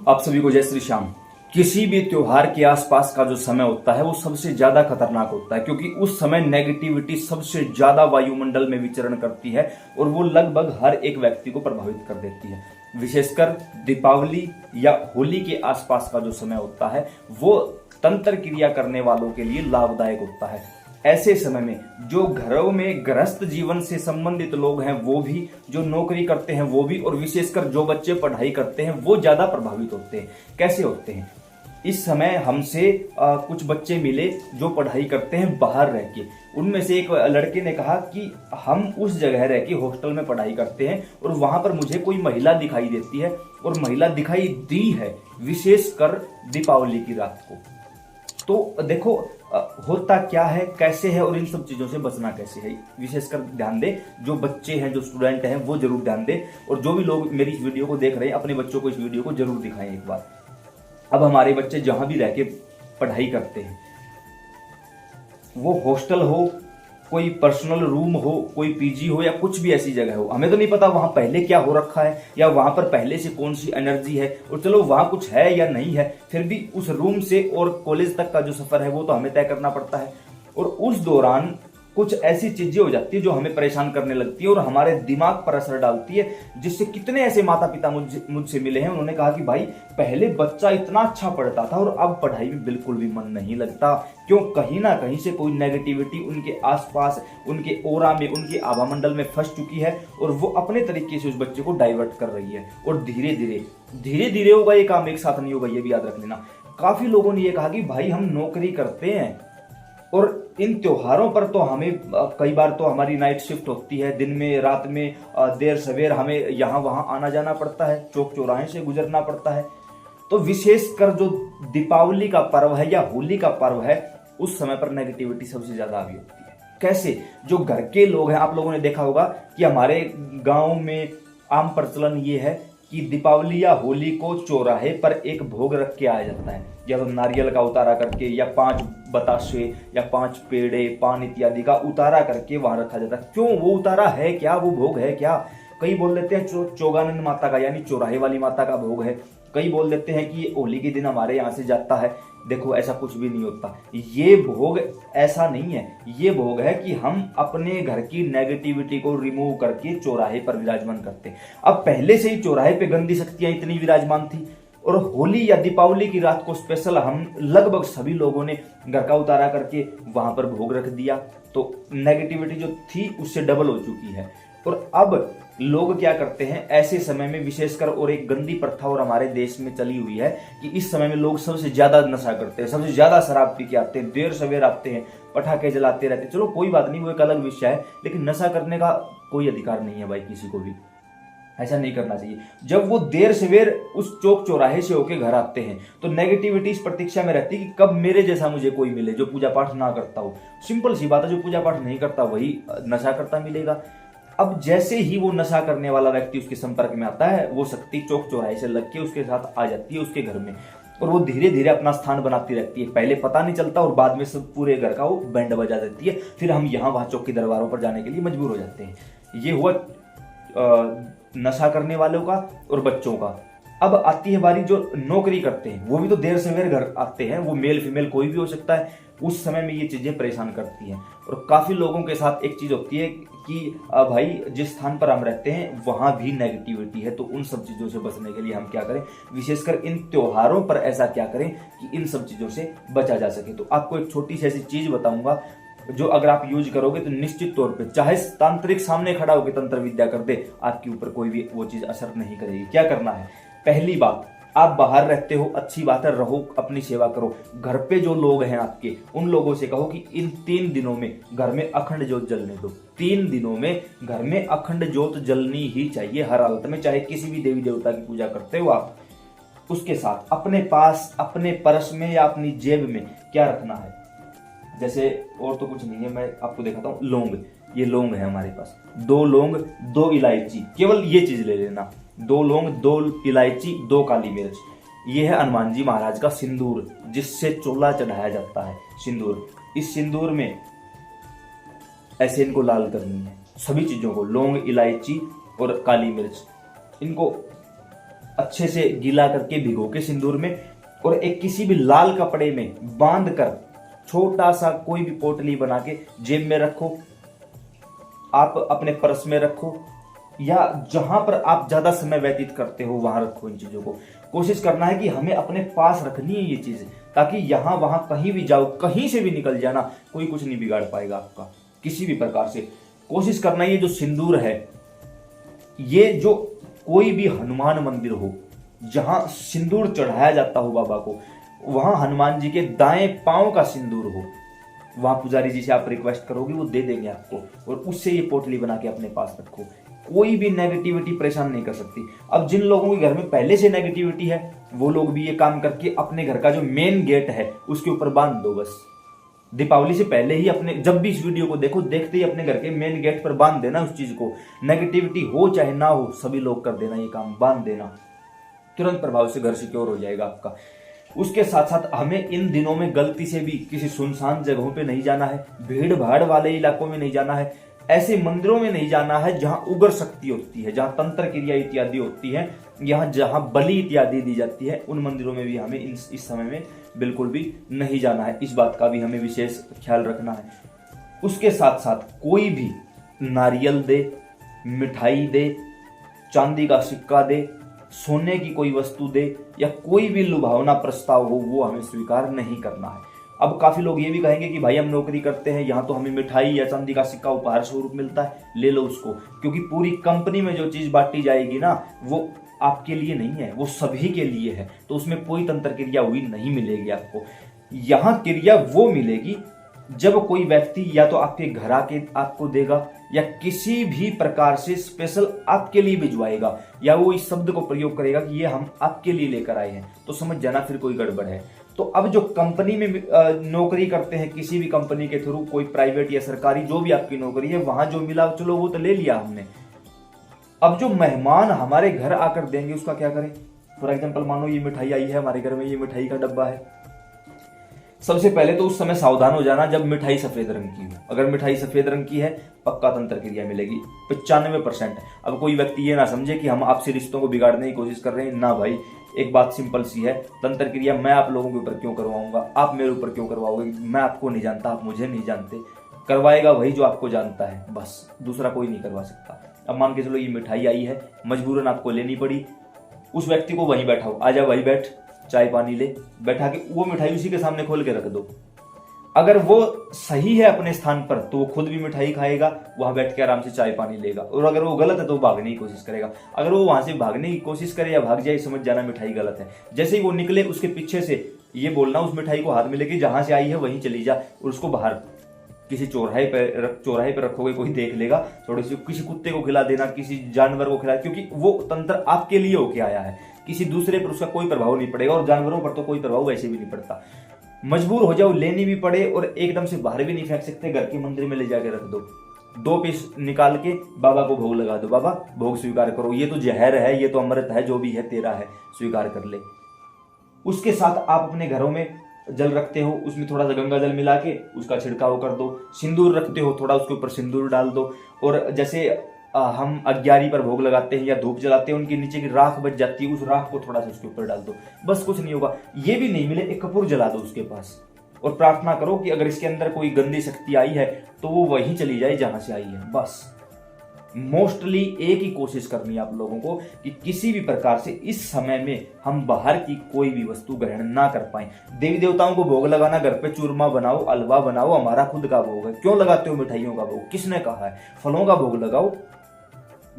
आप सभी को जय श्री श्याम। किसी भी त्योहार के आसपास का जो समय होता है वो सबसे ज्यादा खतरनाक होता है, क्योंकि उस समय नेगेटिविटी सबसे ज्यादा वायुमंडल में विचरण करती है और वो लगभग हर एक व्यक्ति को प्रभावित कर देती है। विशेषकर दीपावली या होली के आसपास का जो समय होता है वो तंत्र क्रिया करने वालों के लिए लाभदायक होता है। ऐसे समय में जो घरों में गृहस्थ जीवन से संबंधित लोग हैं वो भी, जो नौकरी करते हैं वो भी, और विशेषकर जो बच्चे पढ़ाई करते हैं वो ज्यादा प्रभावित होते हैं। कैसे होते हैं? इस समय हमसे कुछ बच्चे मिले जो पढ़ाई करते हैं बाहर रह के। उनमें से एक लड़के ने कहा कि हम उस जगह रह के हॉस्टल में पढ़ाई करते हैं और वहां पर मुझे कोई महिला दिखाई देती है, और महिला दिखाई दी है विशेषकर दीपावली की रात को। तो देखो होता क्या है, कैसे है और इन सब चीजों से बचना कैसे है, विशेषकर ध्यान दें। जो बच्चे हैं, जो स्टूडेंट हैं वो जरूर ध्यान दें, और जो भी लोग मेरी इस वीडियो को देख रहे हैं अपने बच्चों को इस वीडियो को जरूर दिखाएं एक बार। अब हमारे बच्चे जहां भी रह के पढ़ाई करते हैं, वो हॉस्टल हो, कोई पर्सनल रूम हो, कोई पीजी हो या कुछ भी ऐसी जगह हो, हमें तो नहीं पता वहां पहले क्या हो रखा है या वहां पर पहले से कौन सी एनर्जी है, और चलो वहां कुछ है या नहीं है, फिर भी उस रूम से और कॉलेज तक का जो सफर है वो तो हमें तय करना पड़ता है। और उस दौरान कुछ ऐसी चीजें हो जाती है जो हमें परेशान करने लगती है और हमारे दिमाग पर असर डालती है, जिससे कितने ऐसे माता पिता मुझसे मिले हैं। उन्होंने कहा कि भाई पहले बच्चा इतना अच्छा पढ़ता था और अब पढ़ाई में बिल्कुल भी मन नहीं लगता। क्यों? कहीं ना कहीं से कोई नेगेटिविटी उनके आसपास, उनके ओरा में, उनके आभामंडल में फंस चुकी है और वो अपने तरीके से उस बच्चे को डाइवर्ट कर रही है। और धीरे धीरे होगा ये काम, एक साथ नहीं होगा, ये भी याद रख लेना। काफी लोगों ने ये कहा कि भाई हम नौकरी करते हैं और इन त्योहारों पर तो हमें कई बार तो हमारी नाइट शिफ्ट होती है, दिन में रात में देर सवेर हमें यहाँ वहां आना जाना पड़ता है, चौक चौराहे से गुजरना पड़ता है। तो विशेषकर जो दीपावली का पर्व है या होली का पर्व है, उस समय पर नेगेटिविटी सबसे ज्यादा हावी होती है। कैसे? जो घर के लोग हैं, आप लोगों ने देखा होगा कि हमारे गांव में आम प्रचलन ये है कि दीपावली या होली को चौराहे पर एक भोग रख के आया जाता है, या तो नारियल का उतारा करके या 5 बताशे या 5 पेड़े, पान इत्यादि का उतारा करके वहां रखा जाता है। क्यों? वो उतारा है क्या? वो भोग है क्या? कई बोल देते हैं चौगानंद माता का, यानी चौराहे वाली माता का भोग है। कई बोल देते हैं कि होली के दिन हमारे यहाँ से जाता है। देखो ऐसा कुछ भी नहीं होता। ये भोग ऐसा नहीं है, ये भोग है कि हम अपने घर की नेगेटिविटी को रिमूव करके चौराहे पर विराजमान करते हैं। अब पहले से ही चौराहे पे गंदी शक्तियां इतनी विराजमान थी, और होली या दीपावली की रात को स्पेशल हम लगभग सभी लोगों ने घर का उतारा करके वहां पर भोग रख दिया, तो नेगेटिविटी जो थी उससे डबल हो चुकी है। और अब लोग क्या करते हैं ऐसे समय में, विशेषकर, और एक गंदी प्रथा और हमारे देश में चली हुई है कि इस समय में लोग सबसे ज्यादा नशा करते हैं, सबसे ज्यादा शराब पी के आते हैं, देर सवेर आते हैं, पटाखे जलाते रहते हैं। चलो कोई बात नहीं, वो एक अलग विषय है, लेकिन नशा करने का कोई अधिकार नहीं है भाई किसी को भी। ऐसा नहीं करना चाहिए। जब वो देर सवेर उस चौक चौराहे से होके घर आते हैं तो नेगेटिविटी इस प्रतीक्षा में रहती है कि कब मेरे जैसा मुझे कोई मिले जो पूजा पाठ ना करता हो। सिंपल सी बात है, जो पूजा पाठ नहीं करता वही नशा करता मिलेगा। अब जैसे ही वो नशा करने वाला व्यक्ति उसके संपर्क में आता है, वो शक्ति चौक चौराहे से लग के उसके साथ आ जाती है उसके घर में, और वो धीरे धीरे अपना स्थान बनाती रहती है। पहले पता नहीं चलता और बाद में सब पूरे घर का वो बैंड बजा देती है। फिर हम यहाँ वहां चौक के दरबारों पर जाने के लिए मजबूर हो जाते हैं। ये हुआ नशा करने वालों का और बच्चों का। अब आती है बारी जो नौकरी करते हैं, वो भी तो देर सवेर घर आते हैं, वो मेल फीमेल कोई भी हो सकता है। उस समय में ये चीजें परेशान करती हैं, और काफी लोगों के साथ एक चीज होती है कि भाई जिस स्थान पर हम रहते हैं वहां भी नेगेटिविटी है, तो उन सब चीजों से बचने के लिए हम क्या करें, विशेषकर इन त्योहारों पर ऐसा क्या करें कि इन सब चीजों से बचा जा सके। तो आपको एक छोटी सी ऐसी चीज बताऊंगा जो अगर आप यूज करोगे तो निश्चित तौर पे, चाहे तांत्रिक सामने खड़ा होकर तंत्र विद्या कर दे, आपके ऊपर कोई भी वो चीज असर नहीं करेगी। क्या करना है? पहली बात, आप बाहर रहते हो, अच्छी बात है, रहो, अपनी सेवा करो। घर पे जो लोग हैं आपके, उन लोगों से कहो कि इन 3 दिनों में घर में अखंड ज्योत जलने दो। 3 दिनों में घर में अखंड ज्योत जलनी ही चाहिए हर हालत में, चाहे किसी भी देवी देवता की पूजा करते हो आप। उसके साथ अपने पास, अपने पर्स में या अपनी जेब में क्या रखना है, जैसे और तो कुछ नहीं है, मैं आपको दिखाता हूँ। लौंग, ये लौंग है हमारे पास, 2 लौंग, 2 इलायची, केवल ये चीज ले लेना। 2 लौंग, 2 इलायची, 2 काली मिर्च। ये है हनुमान जी महाराज का सिंदूर, जिससे चोला चढ़ाया जाता है। सिंदूर, इस सिंदूर में ऐसे इनको लाल करनी है सभी चीजों को, लौंग, इलायची और काली मिर्च, इनको अच्छे से गीला करके भिगो के सिंदूर में, और एक किसी भी लाल कपड़े में बांध कर छोटा सा कोई भी पोटली बना के जेब में रखो, आप अपने पर्स में रखो, या जहां पर आप ज्यादा समय व्यतीत करते हो वहां रखो। इन चीजों को कोशिश करना है कि हमें अपने पास रखनी है ये चीज, ताकि यहां वहां कहीं भी जाओ, कहीं से भी निकल जाना, कोई कुछ नहीं बिगाड़ पाएगा आपका किसी भी प्रकार से। कोशिश करना है ये जो सिंदूर है, ये जो कोई भी हनुमान मंदिर हो जहां सिंदूर चढ़ाया जाता हो बाबा को, वहां हनुमान जी के दाएं पांव का सिंदूर हो, वहां पुजारी जी से आप रिक्वेस्ट करोगे वो दे देंगे आपको, और उससे ये पोटली बना के अपने पास रखो। कोई भी नेगेटिविटी परेशान नहीं कर सकती। अब जिन लोगों के घर में पहले से नेगेटिविटी है वो लोग भी ये काम करके अपने घर का जो मेन गेट है उसके ऊपर बांध दो। बस दीपावली से पहले ही अपने, जब भी इस वीडियो को देखो, देखते ही अपने घर के मेन गेट पर बांध देना उस चीज को। नेगेटिविटी हो चाहे ना हो, सभी लोग कर देना ये काम, बांध देना, तुरंत प्रभाव से घर सिक्योर हो जाएगा आपका। उसके साथ साथ हमें इन दिनों में गलती से भी किसी सुनसान जगहों पे नहीं जाना है, भीड़ भाड़ वाले इलाकों में नहीं जाना है, ऐसे मंदिरों में नहीं जाना है जहां उग्र शक्ति होती है, जहां तंत्र क्रिया इत्यादि होती है, यहाँ जहां बलि इत्यादि दी जाती है, उन मंदिरों में भी हमें इस समय में बिल्कुल भी नहीं जाना है। इस बात का भी हमें विशेष ख्याल रखना है। उसके साथ साथ कोई भी नारियल दे, मिठाई दे, चांदी का सिक्का दे, सोने की कोई वस्तु दे, या कोई भी लुभावना प्रस्ताव हो, वो हमें स्वीकार नहीं करना है। अब काफी लोग ये भी कहेंगे कि भाई हम नौकरी करते हैं, यहाँ तो हमें मिठाई या चांदी का सिक्का उपहार स्वरूप मिलता है, ले लो उसको, क्योंकि पूरी कंपनी में जो चीज बांटी जाएगी ना वो आपके लिए नहीं है, वो सभी के लिए है, तो उसमें कोई तंत्र क्रिया हुई नहीं मिलेगी आपको। यहाँ क्रिया वो मिलेगी जब कोई व्यक्ति या तो आपके घर आके आपको देगा, या किसी भी प्रकार से स्पेशल आपके लिए भिजवाएगा, या वो इस शब्द को प्रयोग करेगा कि ये हम आपके लिए लेकर आए हैं, तो समझ जाना फिर कोई गड़बड़ है। तो अब जो कंपनी में नौकरी करते हैं, किसी भी कंपनी के थ्रू, कोई प्राइवेट या सरकारी, जो भी आपकी नौकरी है, वहां जो मिला चलो वो तो ले लिया हमने। अब जो मेहमान हमारे घर आकर देंगे उसका क्या करें? फॉर एग्जाम्पल मानो ये मिठाई आई है हमारे घर में, ये मिठाई का डब्बा है, सबसे पहले तो उस समय सावधान हो जाना जब मिठाई सफेद रंग की हो। अगर मिठाई सफेद रंग की है पक्का तंत्र क्रिया मिलेगी 95%। अब कोई व्यक्ति ये ना समझे कि हम आपसे रिश्तों को बिगाड़ने की कोशिश कर रहे हैं, ना भाई, एक बात सिंपल सी है, तंत्र क्रिया मैं आप लोगों के ऊपर क्यों करवाऊंगा, आप मेरे ऊपर क्यों करवाओगे? मैं आपको नहीं जानता, आप मुझे नहीं जानते, करवाएगा वही जो आपको जानता है, बस, दूसरा कोई नहीं करवा सकता। अब मान के चलो ये मिठाई आई है, मजबूरन आपको लेनी पड़ी, उस व्यक्ति को वहीं बैठाओ, आजा भाई बैठ, चाय पानी ले, बैठा के वो मिठाई उसी के सामने खोल के रख दो। अगर वो सही है अपने स्थान पर तो वो खुद भी मिठाई खाएगा, वहां बैठ के आराम से चाय पानी लेगा, और अगर वो गलत है तो भागने की कोशिश करेगा। अगर वो वहां से भागने की कोशिश करे या भाग जाए, समझ जाना मिठाई गलत है। जैसे ही वो निकले उसके पीछे से ये बोलना उस मिठाई को हाथ में लेके जहां से आई है वहीं चली जा, और उसको बाहर किसी चौराहे पे रखोगे, कोई देख लेगा, थोड़ी सी किसी कुत्ते को खिला देना, किसी जानवर को खिला, क्योंकि वो तंत्र आपके लिए होके आया है, किसी दूसरे पर उसका कोई प्रभाव नहीं पड़ेगा, और जानवरों पर तो कोई प्रभाव वैसे भी नहीं पड़ता। मजबूर हो जाओ, लेनी भी पड़े, और एकदम से बाहर भी नहीं फेंक सकते, घर के मंदिर में ले जाके रख दो, 2 पीस निकाल के बाबा को भोग लगा दो, बाबा भोग स्वीकार करो, ये तो जहर है, ये तो अमृत है, जो भी है तेरा है, स्वीकार कर ले। उसके साथ आप अपने घरों में जल रखते हो, उसमें थोड़ा सा गंगा जल मिला के उसका छिड़काव कर दो। सिंदूर रखते हो, थोड़ा उसके ऊपर सिंदूर डाल दो, और जैसे हम अग्यारी पर भोग लगाते हैं या धूप जलाते हैं, उनके नीचे की राख बच जाती है, उस राख को थोड़ा सा उसके ऊपर डाल दो, बस, कुछ नहीं होगा। ये भी नहीं मिले, एक कपूर जला दो उसके पास, और प्रार्थना करो कि अगर इसके अंदर कोई गंदी शक्ति आई है तो वो वहीं चली जाए जहां से आई है, बस। मोस्टली एक ही कोशिश करनी है आप लोगों को कि किसी भी प्रकार से इस समय में हम बाहर की कोई भी वस्तु ग्रहण ना कर पाए। देवी देवताओं को भोग लगाना, घर पे चूरमा बनाओ, हलवा बनाओ, हमारा खुद का भोग है, क्यों लगाते हो मिठाइयों का भोग? किसने कहा है? फलों का भोग लगाओ,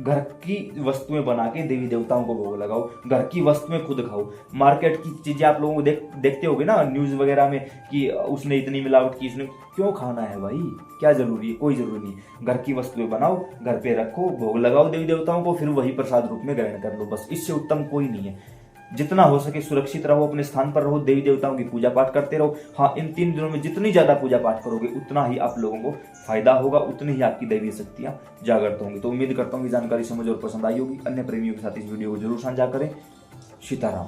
घर की वस्तुएं बना के देवी देवताओं को भोग लगाओ, घर की वस्तुएं खुद खाओ। मार्केट की चीजें आप लोगों को देखते होगे ना न्यूज वगैरह में कि उसने इतनी मिलावट की, उसने, क्यों खाना है भाई? क्या जरूरी है? कोई जरूरी नहीं। घर की वस्तुएं बनाओ, घर पे रखो, भोग लगाओ देवी देवताओं को, फिर वही प्रसाद रूप में ग्रहण कर लो, बस। इससे उत्तम कोई नहीं है। जितना हो सके सुरक्षित रहो, अपने स्थान पर रहो, देवी देवताओं की पूजा पाठ करते रहो। हाँ, इन 3 दिनों में जितनी ज्यादा पूजा पाठ करोगे उतना ही आप लोगों को फायदा होगा, उतनी ही आपकी दैवीय शक्तियां जागृत होंगी। तो उम्मीद करता हूँ कि जानकारी समझ और पसंद आई होगी। अन्य प्रेमियों के साथ इस वीडियो को जरूर साझा करें। सीताराम।